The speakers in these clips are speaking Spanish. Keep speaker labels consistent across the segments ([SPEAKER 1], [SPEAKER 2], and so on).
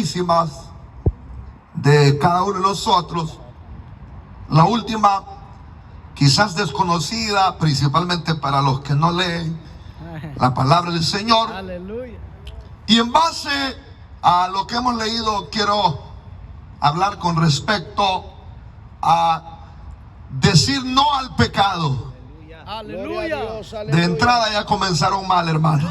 [SPEAKER 1] conocitísimas de cada uno de nosotros. La última, quizás desconocida, principalmente para los que no leen la palabra del Señor.
[SPEAKER 2] Aleluya.
[SPEAKER 1] Y en base a lo que hemos leído, quiero hablar con respecto a decir no al pecado.
[SPEAKER 2] Aleluya.
[SPEAKER 1] De entrada ya comenzaron mal, hermano.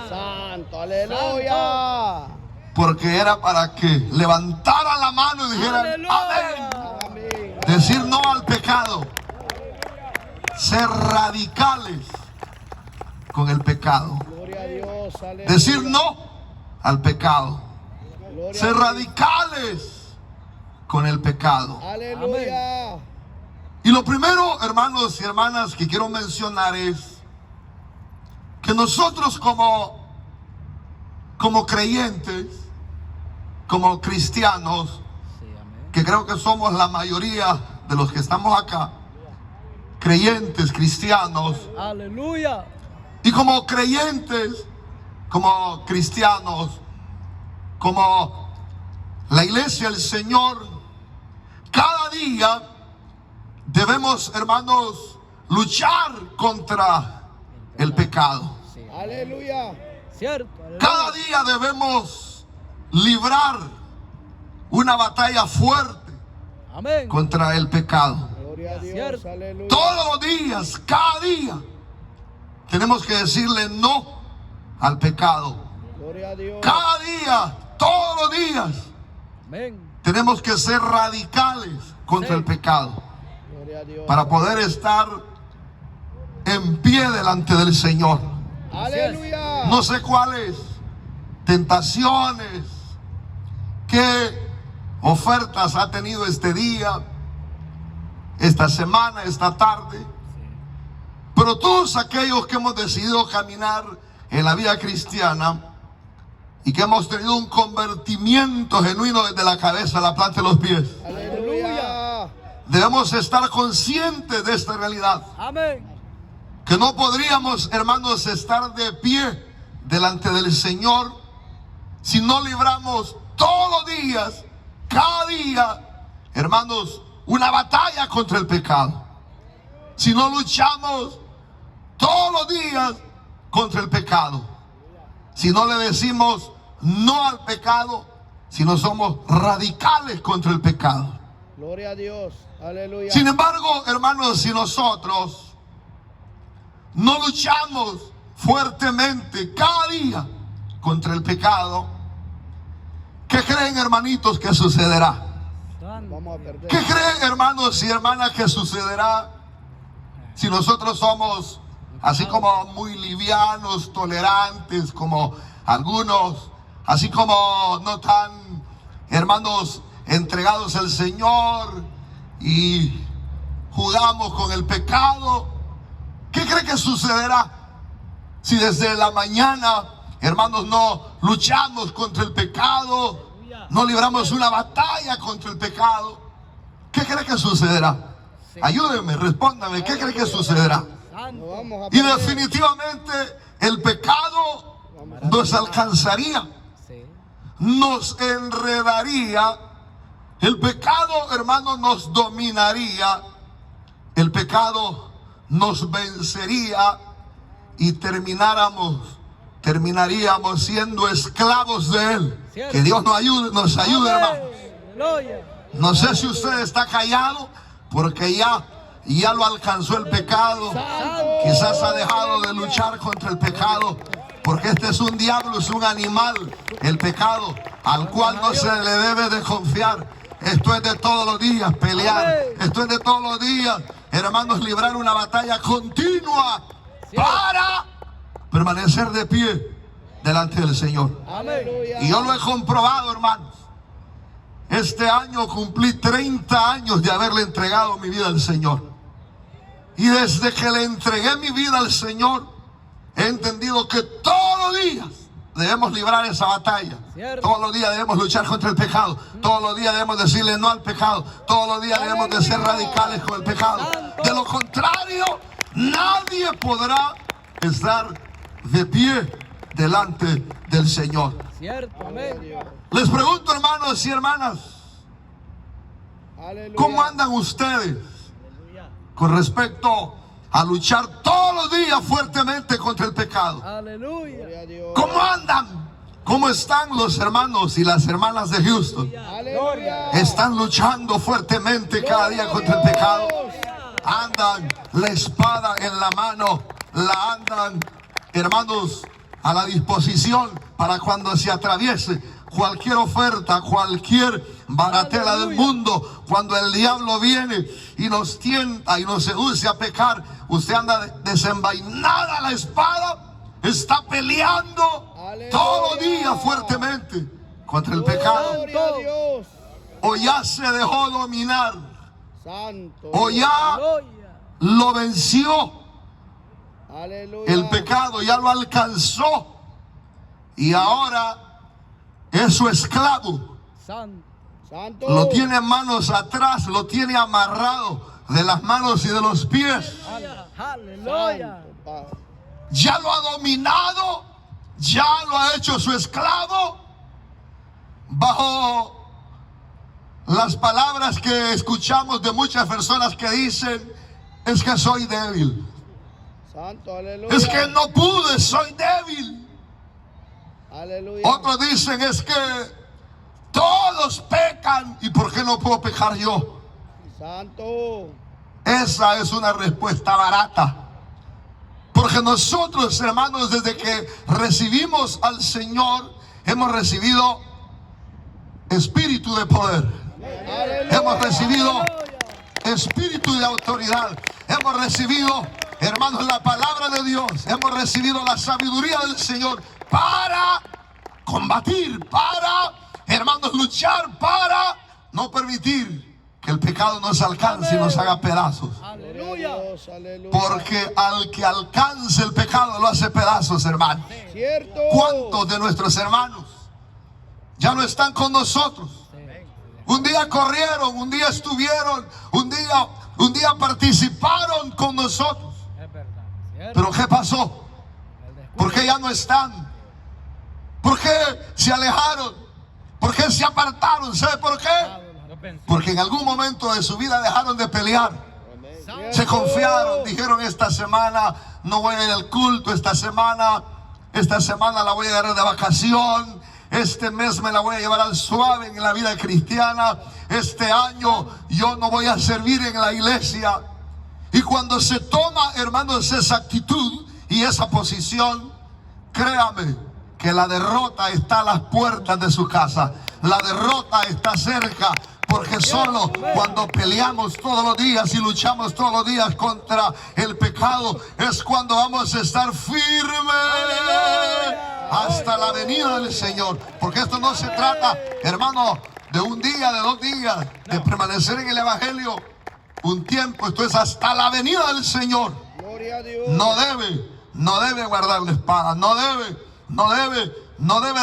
[SPEAKER 3] Santo, aleluya.
[SPEAKER 1] Porque era para que levantaran la mano y dijeran amén.
[SPEAKER 3] Amén.
[SPEAKER 1] Decir no al pecado. Ser radicales con el pecado.
[SPEAKER 3] Gloria a Dios, aleluya.
[SPEAKER 1] Decir no al pecado.
[SPEAKER 3] Gloria
[SPEAKER 1] Ser
[SPEAKER 3] a Dios.
[SPEAKER 1] radicales con el pecado.
[SPEAKER 3] Aleluya.
[SPEAKER 1] Y lo primero, hermanos y hermanas, que quiero mencionar es que nosotros como creyentes, como cristianos, que creo que somos la mayoría de los que estamos acá, creyentes, cristianos,
[SPEAKER 2] Aleluya.
[SPEAKER 1] y como creyentes, como cristianos, como la iglesia del Señor, cada día debemos, hermanos, luchar contra el pecado.
[SPEAKER 3] Aleluya.
[SPEAKER 2] Cierto.
[SPEAKER 1] Cada día debemos librar una batalla fuerte
[SPEAKER 2] Amén.
[SPEAKER 1] contra el pecado.
[SPEAKER 3] Gloria a Dios,
[SPEAKER 2] Cierto.
[SPEAKER 3] aleluya.
[SPEAKER 1] Todos los días, cada día, tenemos que decirle no al pecado.
[SPEAKER 3] Gloria a Dios.
[SPEAKER 1] Cada día, todos los días,
[SPEAKER 2] Amén.
[SPEAKER 1] tenemos que ser radicales contra el pecado
[SPEAKER 3] Gloria a Dios.
[SPEAKER 1] para poder estar en pie delante del Señor.
[SPEAKER 3] Aleluya.
[SPEAKER 1] No sé cuáles tentaciones, qué ofertas ha tenido este día, esta semana, esta tarde. Pero todos aquellos que hemos decidido caminar en la vida cristiana y que hemos tenido un convertimiento genuino desde la cabeza a la planta de los pies,
[SPEAKER 3] Aleluya.
[SPEAKER 1] debemos estar conscientes de esta realidad.
[SPEAKER 2] Amén.
[SPEAKER 1] Que no podríamos, hermanos, estar de pie delante del Señor si no libramos todos los días, cada día, hermanos, una batalla contra el pecado. Si no luchamos todos los días contra el pecado. Si no le decimos no al pecado, si no somos radicales contra el pecado.
[SPEAKER 3] Gloria a Dios. Aleluya.
[SPEAKER 1] Sin embargo, hermanos, si nosotros no luchamos fuertemente cada día contra el pecado, ¿qué creen, hermanitos, que sucederá?
[SPEAKER 3] Vamos a perder.
[SPEAKER 1] ¿Qué creen, hermanos y hermanas, que sucederá si nosotros somos así como muy livianos, tolerantes, como algunos, así como no tan, hermanos, entregados al Señor y jugamos con el pecado? ¿Qué cree que sucederá si desde la mañana, hermanos, no luchamos contra el pecado, no libramos una batalla contra el pecado? ¿Qué cree que sucederá? Ayúdenme, respóndame, ¿qué cree que sucederá?
[SPEAKER 3] No vamos a
[SPEAKER 1] Y
[SPEAKER 3] perder.
[SPEAKER 1] definitivamente el pecado nos alcanzaría, nos enredaría, el pecado, hermano, nos dominaría, el pecado nos vencería y terminaríamos siendo esclavos de él. Que Dios nos ayude, hermano.
[SPEAKER 2] Aleluya.
[SPEAKER 1] No sé si usted está callado porque ya lo alcanzó el pecado. Quizás ha dejado de luchar contra el pecado, porque este es un diablo, es un animal, el pecado, al cual no se le debe de confiar. Esto es de todos los días pelear. Esto es de todos los días, hermanos, librar una batalla continua para permanecer de pie delante del Señor.
[SPEAKER 3] Aleluya.
[SPEAKER 1] Y yo lo he comprobado, hermanos. Este año cumplí 30 años de haberle entregado mi vida al Señor. Y desde que le entregué mi vida al Señor, he entendido que todos los días debemos librar esa batalla.
[SPEAKER 2] Cierto.
[SPEAKER 1] Todos los días debemos luchar contra el pecado. Todos los días debemos decirle no al pecado. Todos los días debemos de ser radicales con el pecado. De lo contrario, nadie podrá estar de pie delante del Señor.
[SPEAKER 2] Cierto,
[SPEAKER 3] Gloria a
[SPEAKER 2] amén.
[SPEAKER 3] Dios.
[SPEAKER 1] Les pregunto, hermanos y hermanas,
[SPEAKER 3] Aleluya.
[SPEAKER 1] ¿cómo andan ustedes con respecto a luchar todos los días fuertemente contra el pecado?
[SPEAKER 2] Aleluya.
[SPEAKER 3] Gloria a Dios.
[SPEAKER 1] ¿Cómo andan? ¿Cómo están los hermanos y las hermanas de Houston?
[SPEAKER 3] Aleluya.
[SPEAKER 1] Están luchando fuertemente cada día contra el pecado. Andan la espada en la mano, la andan, hermanos, a la disposición para cuando se atraviese cualquier oferta, cualquier baratela del mundo. Cuando el diablo viene y nos tienta y nos seduce a pecar, usted anda desenvainada la espada, está peleando todos los días fuertemente contra el pecado.
[SPEAKER 3] Gloria a Dios.
[SPEAKER 1] O ya se dejó dominar,
[SPEAKER 3] Santo.
[SPEAKER 1] o ya
[SPEAKER 2] Aleluya.
[SPEAKER 1] lo venció.
[SPEAKER 3] Aleluya.
[SPEAKER 1] El pecado ya lo alcanzó y ahora es su esclavo.
[SPEAKER 2] Santo.
[SPEAKER 3] Santo.
[SPEAKER 1] Lo tiene manos atrás, lo tiene amarrado de las manos y de los pies.
[SPEAKER 2] Aleluya.
[SPEAKER 3] Santo, Padre.
[SPEAKER 1] Ya lo ha dominado, ya lo ha hecho su esclavo. Bajo las palabras que escuchamos de muchas personas que dicen, es que soy débil.
[SPEAKER 3] Santo, aleluya.
[SPEAKER 1] Es que no pude, soy débil.
[SPEAKER 3] Aleluya.
[SPEAKER 1] Otros dicen, es que todos pecan y ¿por qué no puedo pecar yo?
[SPEAKER 3] Santo.
[SPEAKER 1] Esa es una respuesta barata. Porque nosotros, hermanos, desde que recibimos al Señor, hemos recibido espíritu de poder.
[SPEAKER 3] Aleluya.
[SPEAKER 1] Hemos recibido espíritu de autoridad. Hemos recibido, hermanos, la palabra de Dios. Hemos recibido la sabiduría del Señor para combatir, para, hermanos, luchar, para no permitir que el pecado nos alcance y nos haga pedazos.
[SPEAKER 3] Gloria a
[SPEAKER 2] Aleluya.
[SPEAKER 3] Dios, aleluya.
[SPEAKER 1] Porque al que alcance el pecado lo hace pedazos, hermano.
[SPEAKER 3] Cierto.
[SPEAKER 1] ¿Cuántos de nuestros hermanos ya no están con nosotros? Un día corrieron, un día estuvieron, un día participaron con nosotros.
[SPEAKER 2] Es verdad. Cierto.
[SPEAKER 1] Pero ¿qué pasó? ¿Por qué ya no están? ¿Por qué se alejaron? ¿Por qué se apartaron? ¿Sabe por qué? Porque en algún momento de su vida dejaron de pelear. Se confiaron, dijeron, esta semana no voy a ir al culto, esta semana la voy a agarrar de vacación, este mes me la voy a llevar al suave en la vida cristiana, este año yo no voy a servir en la iglesia. Y cuando se toma, hermanos, esa actitud y esa posición, créame que la derrota está a las puertas de su casa, la derrota está cerca. Porque solo cuando peleamos todos los días y luchamos todos los días contra el pecado es cuando vamos a estar firmes hasta la venida del Señor. Porque esto no se trata, hermano, de un día, de 2 días, de permanecer en el Evangelio un tiempo. Esto es hasta la venida del Señor.
[SPEAKER 3] Gloria a Dios.
[SPEAKER 1] No debe guardar la espada, no debe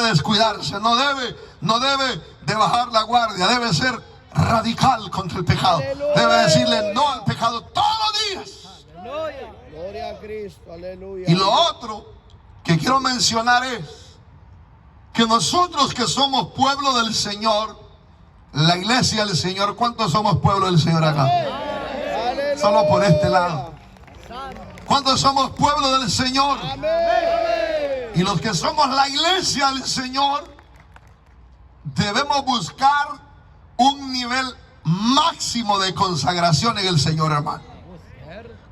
[SPEAKER 1] descuidarse, no debe de bajar la guardia, debe ser radical contra el pecado.
[SPEAKER 3] Aleluya.
[SPEAKER 1] Debe decirle no al pecado todos los días.
[SPEAKER 2] Aleluya.
[SPEAKER 3] Gloria a Cristo. Aleluya.
[SPEAKER 1] Y lo otro que quiero mencionar es que nosotros que somos pueblo del Señor, la iglesia del Señor, ¿cuántos somos pueblo del Señor acá?
[SPEAKER 3] Aleluya.
[SPEAKER 1] Solo por este lado.
[SPEAKER 2] Santo.
[SPEAKER 1] ¿Cuántos somos pueblo del Señor?
[SPEAKER 3] Amén.
[SPEAKER 1] Y los que somos la iglesia del Señor, debemos buscar un nivel máximo de consagración en el Señor, hermano.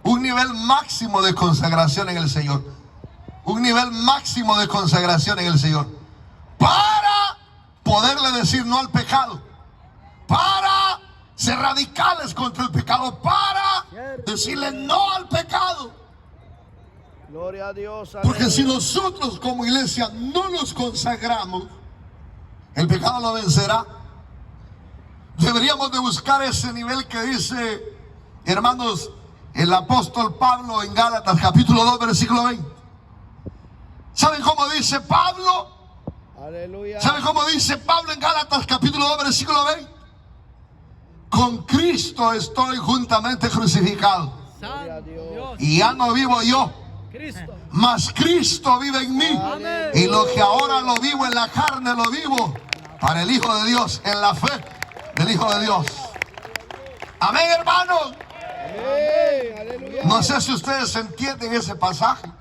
[SPEAKER 1] Un nivel máximo de consagración en el Señor. Un nivel máximo de consagración en el Señor. Para poderle decir no al pecado. Para ser radicales contra el pecado. Para decirle no al pecado.
[SPEAKER 3] Gloria a Dios.
[SPEAKER 1] Porque
[SPEAKER 3] aleluya.
[SPEAKER 1] si nosotros como iglesia no nos consagramos, el pecado lo vencerá. Deberíamos de buscar ese nivel que dice, hermanos, el apóstol Pablo en Gálatas capítulo 2 versículo 20. ¿Saben cómo dice Pablo?
[SPEAKER 3] Aleluya.
[SPEAKER 1] ¿Saben cómo dice Pablo en Gálatas capítulo 2 versículo 20? Con Cristo estoy juntamente crucificado.
[SPEAKER 3] Gloria a
[SPEAKER 2] Santo
[SPEAKER 3] Dios.
[SPEAKER 2] Dios.
[SPEAKER 1] Y ya no vivo yo,
[SPEAKER 2] Cristo.
[SPEAKER 1] Mas Cristo vive en mí.
[SPEAKER 2] Amén.
[SPEAKER 1] Y lo que ahora lo vivo en la carne, lo vivo para el Hijo de Dios, en la fe del Hijo de Dios. Amén, hermanos.
[SPEAKER 3] Amén. Aleluya.
[SPEAKER 1] No sé si ustedes entienden ese pasaje,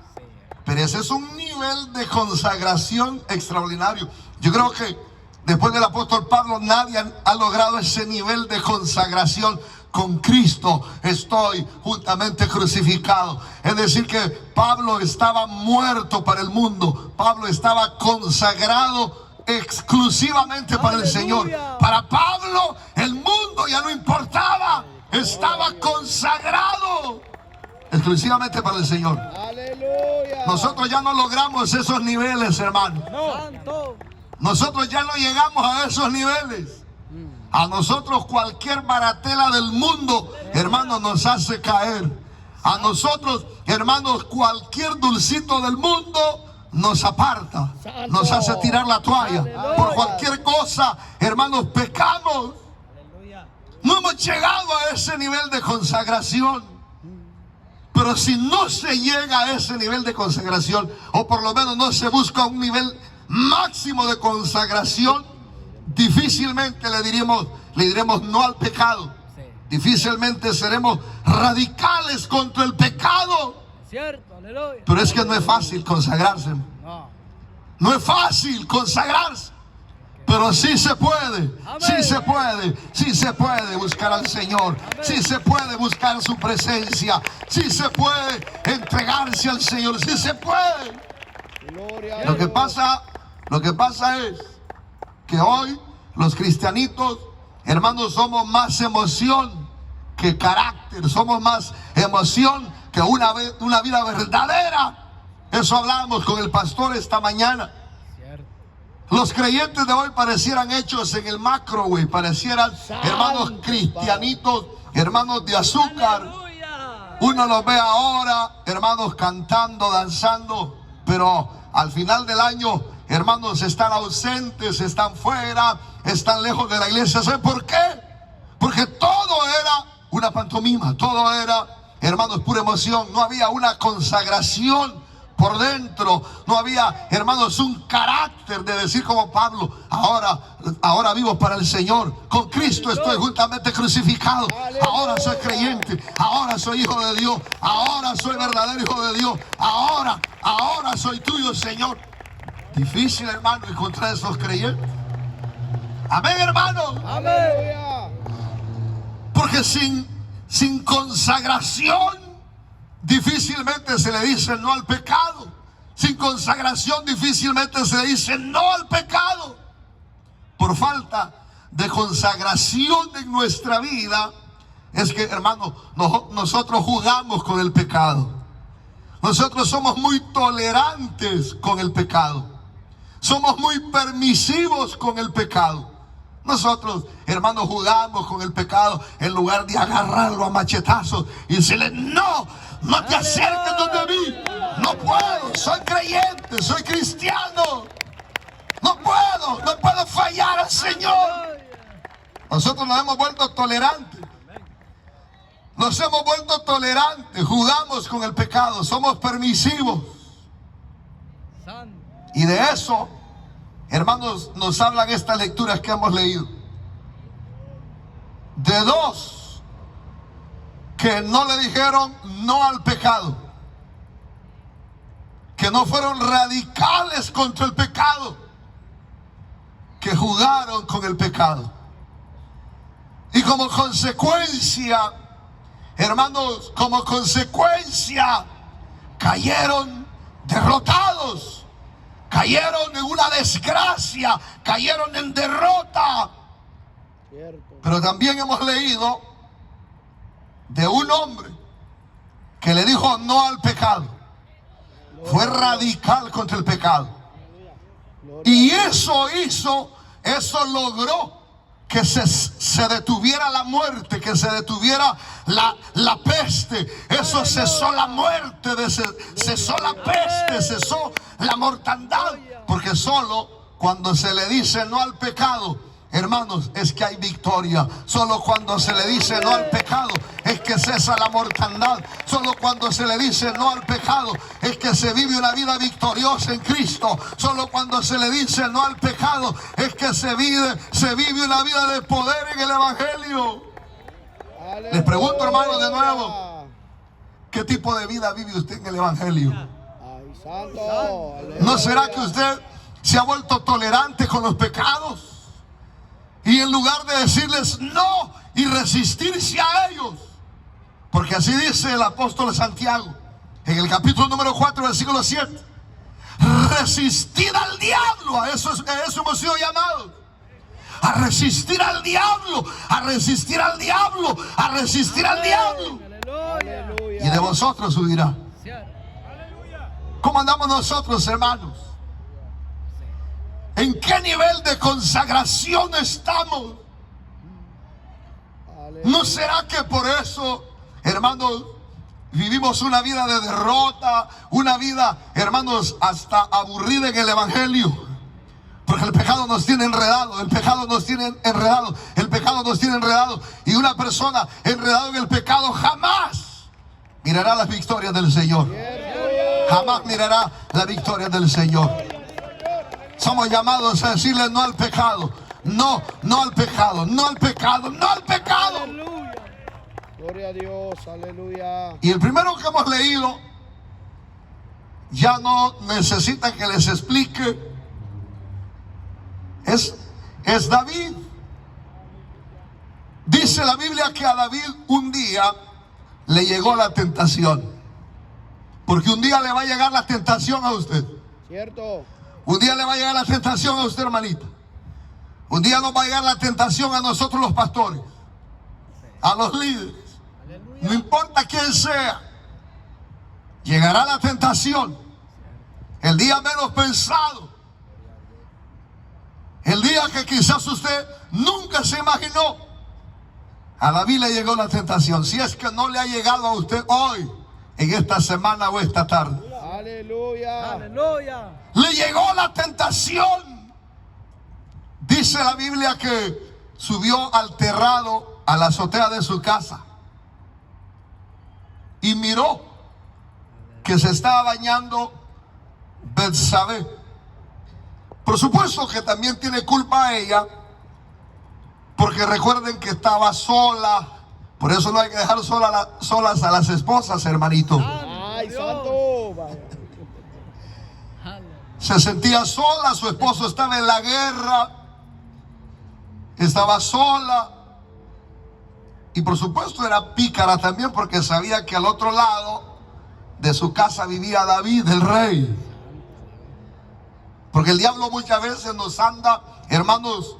[SPEAKER 1] pero ese es un nivel de consagración extraordinario. Yo creo que después del apóstol Pablo nadie ha logrado ese nivel de consagración. Con Cristo estoy juntamente crucificado. Es decir que Pablo estaba muerto para el mundo. Pablo estaba consagrado exclusivamente para el Señor. Para Pablo el mundo ya no importaba. Estaba consagrado exclusivamente para el Señor.
[SPEAKER 3] Aleluya.
[SPEAKER 1] Nosotros ya no logramos esos niveles, hermano.
[SPEAKER 2] Santo.
[SPEAKER 1] Nosotros ya no llegamos a esos niveles. A nosotros cualquier baratela del mundo, hermanos, nos hace caer. A nosotros, hermanos, cualquier dulcito del mundo nos aparta. Nos hace tirar la toalla. Por cualquier cosa, hermanos, pecamos.
[SPEAKER 2] Aleluya.
[SPEAKER 1] No hemos llegado a ese nivel de consagración. Pero si no se llega a ese nivel de consagración, o por lo menos no se busca un nivel máximo de consagración, difícilmente le diremos no al pecado.
[SPEAKER 2] Sí.
[SPEAKER 1] Difícilmente seremos radicales contra el pecado.
[SPEAKER 2] Cierto, aleluya.
[SPEAKER 1] Pero es que no es fácil consagrarse.
[SPEAKER 2] No.
[SPEAKER 1] No es fácil consagrarse. Pero sí se puede. Sí se puede. Sí se puede buscar al Señor. Sí se puede buscar su presencia. Sí se puede entregarse al Señor. Sí se puede.
[SPEAKER 3] Gloria a
[SPEAKER 1] Lo que
[SPEAKER 3] Dios.
[SPEAKER 1] pasa es que hoy los cristianitos, hermanos, somos más emoción que carácter. Somos más emoción que una vida verdadera. Eso hablábamos con el pastor esta mañana.
[SPEAKER 2] Cierto.
[SPEAKER 1] Los creyentes de hoy parecieran hechos en el macro, güey. Parecieran, hermanos, cristianitos, hermanos de azúcar.
[SPEAKER 2] Aleluya.
[SPEAKER 1] Uno los ve ahora, hermanos, cantando, danzando, pero al final del año, hermanos, están ausentes, están fuera, están lejos de la iglesia. ¿Saben por qué? Porque todo era una pantomima, todo era, hermanos, pura emoción. No había una consagración por dentro, no había, hermanos, un carácter de decir como Pablo: ahora vivo para el Señor, con Cristo estoy juntamente crucificado, ahora soy creyente, ahora soy hijo de Dios, ahora soy verdadero hijo de Dios, ahora soy tuyo, Señor. Difícil, hermano, encontrar esos creyentes. Amén, hermano.
[SPEAKER 3] Aleluya.
[SPEAKER 1] Porque sin consagración difícilmente se le dice no al pecado. Sin consagración difícilmente se le dice no al pecado. Por falta de consagración en nuestra vida es que, hermano, nosotros jugamos con el pecado. Nosotros somos muy tolerantes con el pecado. Somos muy permisivos con el pecado. Nosotros, hermanos, jugamos con el pecado en lugar de agarrarlo a machetazos y decirle: no te acerques donde mí. No puedo, soy creyente, soy cristiano. No puedo fallar al Señor. Nosotros nos hemos vuelto tolerantes. Nos hemos vuelto tolerantes, jugamos con el pecado, somos permisivos.
[SPEAKER 2] Santo.
[SPEAKER 1] Y de eso, hermanos, nos hablan estas lecturas que hemos leído. De dos que no le dijeron no al pecado, que no fueron radicales contra el pecado, que jugaron con el pecado. Y como consecuencia, hermanos, como consecuencia, cayeron derrotados. Cayeron en una desgracia, cayeron en derrota.
[SPEAKER 3] Cierto.
[SPEAKER 1] Pero también hemos leído de un hombre que le dijo no al pecado. Fue radical contra el pecado. Y eso logró que se detuviera la muerte, que se detuviera la peste. Eso cesó la muerte, cesó la peste, cesó la mortandad. Porque solo cuando se le dice no al pecado, hermanos, es que hay victoria. Solo cuando se le dice no al pecado es que cesa la mortandad. Solo cuando se le dice no al pecado es que se vive una vida victoriosa en Cristo. Solo cuando se le dice no al pecado es que se vive una vida de poder en el Evangelio. Les pregunto, hermanos, de nuevo, ¿qué tipo de vida vive usted en el Evangelio?
[SPEAKER 3] Ay, santo.
[SPEAKER 1] ¿No será que usted se ha vuelto tolerante con los pecados? Y en lugar de decirles no y resistirse a ellos, porque así dice el apóstol Santiago en el capítulo número 4, versículo 7, resistir al diablo. A eso hemos sido llamados, a resistir al diablo, a resistir al diablo, a resistir al diablo.
[SPEAKER 2] Aleluya.
[SPEAKER 1] Y de vosotros huirá.
[SPEAKER 2] Cierto.
[SPEAKER 1] ¿Cómo andamos nosotros, hermanos? ¿En qué nivel de consagración estamos? ¿No será que por eso, hermanos, vivimos una vida de derrota, una vida, hermanos, hasta aburrida en el Evangelio? Porque el pecado nos tiene enredado, el pecado nos tiene enredado, el pecado nos tiene enredado. Y una persona enredada en el pecado jamás mirará las victorias del Señor. Jamás mirará la victoria del Señor. Somos llamados a decirle no al pecado. No, no al pecado, no al pecado, no al pecado.
[SPEAKER 2] Aleluya.
[SPEAKER 3] Gloria a Dios, aleluya.
[SPEAKER 1] Y el primero que hemos leído, ya no necesita que les explique, es David. Dice la Biblia que a David un día le llegó la tentación. Porque un día le va a llegar la tentación a usted.
[SPEAKER 3] Cierto.
[SPEAKER 1] Un día le va a llegar la tentación a usted, hermanita. Un día nos va a llegar la tentación a nosotros los pastores, a los líderes. No importa quién sea, llegará la tentación. El día menos pensado. El día que quizás usted nunca se imaginó. A David le llegó la tentación. Si es que no le ha llegado a usted hoy, en esta semana o esta tarde.
[SPEAKER 3] Aleluya.
[SPEAKER 2] Aleluya.
[SPEAKER 1] Le llegó la tentación. Dice la Biblia que subió al terrado, a la azotea de su casa, y miró que se estaba bañando Betsabé. Por supuesto que también tiene culpa a ella, porque recuerden que estaba sola. Por eso no hay que dejar solas a las esposas, hermanito.
[SPEAKER 3] Ay, santo. Vaya.
[SPEAKER 1] Se sentía sola, su esposo estaba en la guerra, estaba sola. Y por supuesto era pícara también, porque sabía que al otro lado de su casa vivía David, el rey. Porque el diablo muchas veces nos anda, hermanos,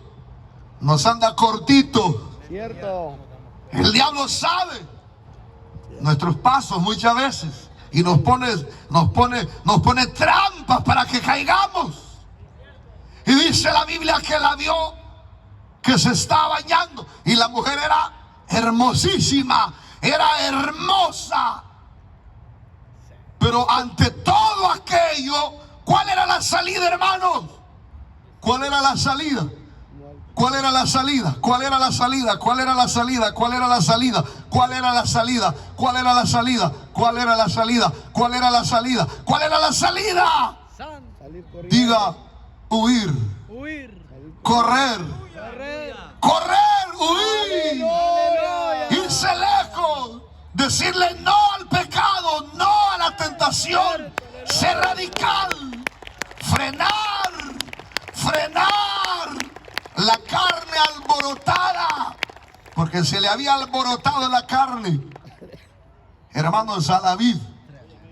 [SPEAKER 1] nos anda cortito.
[SPEAKER 3] Cierto.
[SPEAKER 1] El diablo sabe nuestros pasos muchas veces y nos pone trampas para que caigamos. Y dice la Biblia que la vio que se estaba bañando, y la mujer era hermosísima, era hermosa. Pero ante todo aquello, ¿cuál era la salida, hermanos? ¿Cuál era la salida? ¿Cuál era la salida? ¿Cuál era la salida? ¿Cuál era la salida? ¿Cuál era la salida? ¿Cuál era la salida? ¿Cuál era la salida? ¿Cuál era la salida? ¿Cuál era la salida? ¿Cuál era la salida?
[SPEAKER 2] Santo.
[SPEAKER 3] Salir corriendo.
[SPEAKER 1] Diga, huir,
[SPEAKER 2] Huir.
[SPEAKER 1] correr,
[SPEAKER 2] Correr.
[SPEAKER 1] correr, huir,
[SPEAKER 2] Aleluya.
[SPEAKER 1] irse lejos, decirle no al pecado, no a la tentación, ser radical, frenar la carne alborotada, porque se le había alborotado la carne, hermanos, a David.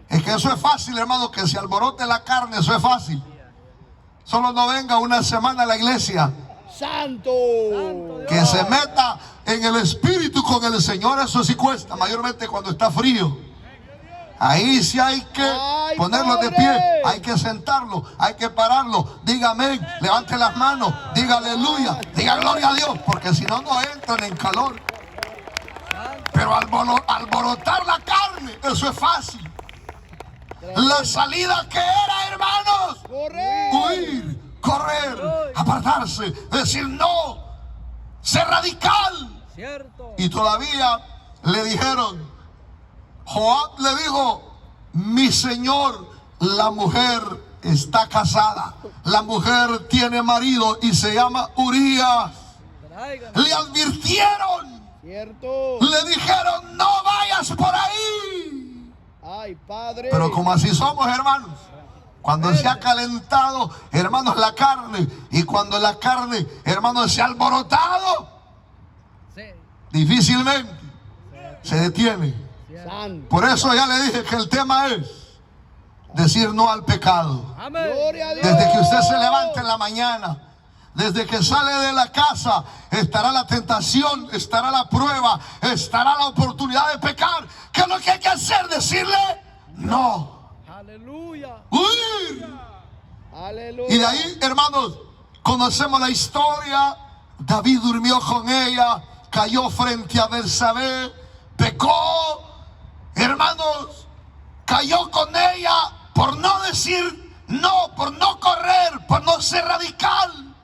[SPEAKER 1] Es que eso es fácil, hermanos, que se alborote la carne, eso es fácil. Solo no venga una semana a la iglesia,
[SPEAKER 3] Santo.
[SPEAKER 1] que se meta en el espíritu con el Señor. Eso sí cuesta, mayormente cuando está frío. Ahí sí hay que
[SPEAKER 3] ¡Ay,
[SPEAKER 1] ponerlo de
[SPEAKER 3] padre!
[SPEAKER 1] pie, hay que sentarlo, hay que pararlo. Diga amén, levante las manos, diga aleluya, diga gloria a Dios, porque si no, no entran en calor. Pero alborotar la carne, eso es fácil. La salida que era, hermanos,
[SPEAKER 3] Correr.
[SPEAKER 1] huir, correr, apartarse, decir no ser radical.
[SPEAKER 2] Cierto.
[SPEAKER 1] Y todavía le dijeron, Joab le dijo, mi señor, la mujer está casada, la mujer tiene marido y se llama Urías.
[SPEAKER 2] Tráiganos.
[SPEAKER 1] Le advirtieron,
[SPEAKER 3] Cierto.
[SPEAKER 1] le dijeron, no vayas por ahí.
[SPEAKER 3] Ay, Padre.
[SPEAKER 1] Pero como así somos, hermanos, cuando se ha calentado, hermanos, la carne, y cuando la carne, hermanos, se ha alborotado,
[SPEAKER 2] Sí.
[SPEAKER 1] difícilmente se detiene.
[SPEAKER 3] Santo.
[SPEAKER 1] Por eso ya le dije que el tema es decir no al pecado.
[SPEAKER 2] Amén.
[SPEAKER 3] Gloria a Dios.
[SPEAKER 1] Desde que usted se levante en la mañana, desde que sale de la casa, estará la tentación, estará la prueba, estará la oportunidad de pecar. ¿Qué es lo que hay que hacer? Decirle no.
[SPEAKER 2] Aleluya.
[SPEAKER 1] Huir.
[SPEAKER 3] Aleluya.
[SPEAKER 1] Y de ahí, hermanos, conocemos la historia. David durmió con ella, cayó frente a Betsabé, pecó, hermanos, cayó con ella por no decir no, por no correr, por no ser radical.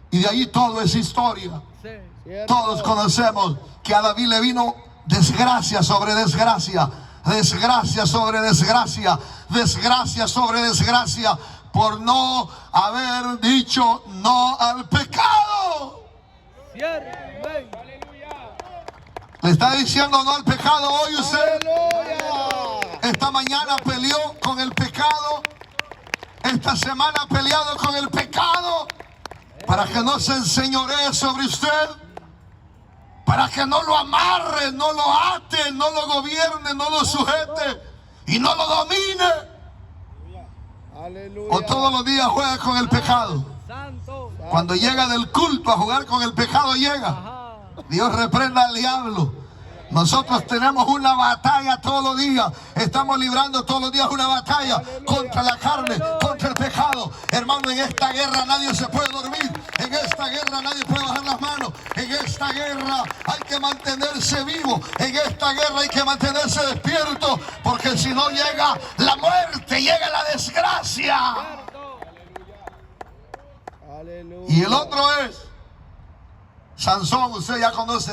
[SPEAKER 1] Y de ahí todo es historia.
[SPEAKER 2] Sí.
[SPEAKER 3] Cierto.
[SPEAKER 1] Todos conocemos que a David le vino desgracia sobre desgracia, desgracia sobre desgracia, desgracia sobre desgracia, por no haber dicho no al pecado.
[SPEAKER 2] Cierto. Amén.
[SPEAKER 1] Le está diciendo no al pecado hoy usted.
[SPEAKER 3] Aleluya.
[SPEAKER 1] Esta mañana peleó con el pecado. Esta semana ha peleado con el pecado. Para que no se enseñoree sobre usted. Para que no lo amarre, no lo ate, no lo gobierne, no lo sujete y no lo domine.
[SPEAKER 3] Aleluya.
[SPEAKER 1] O todos los días juega con el pecado.
[SPEAKER 2] Santo.
[SPEAKER 1] Cuando llega del culto a jugar con el pecado llega.
[SPEAKER 2] Ajá.
[SPEAKER 1] Dios reprenda al diablo. Nosotros tenemos una batalla todos los días. Estamos librando todos los días una batalla contra la carne, contra el pecado. Hermano, en esta guerra nadie se puede dormir. En esta guerra nadie puede bajar las manos. En esta guerra hay que mantenerse vivo. En esta guerra hay que mantenerse despierto. Porque si no llega la muerte, llega la desgracia.
[SPEAKER 3] Aleluya.
[SPEAKER 1] Y el otro es Sansón. Usted ya conoce.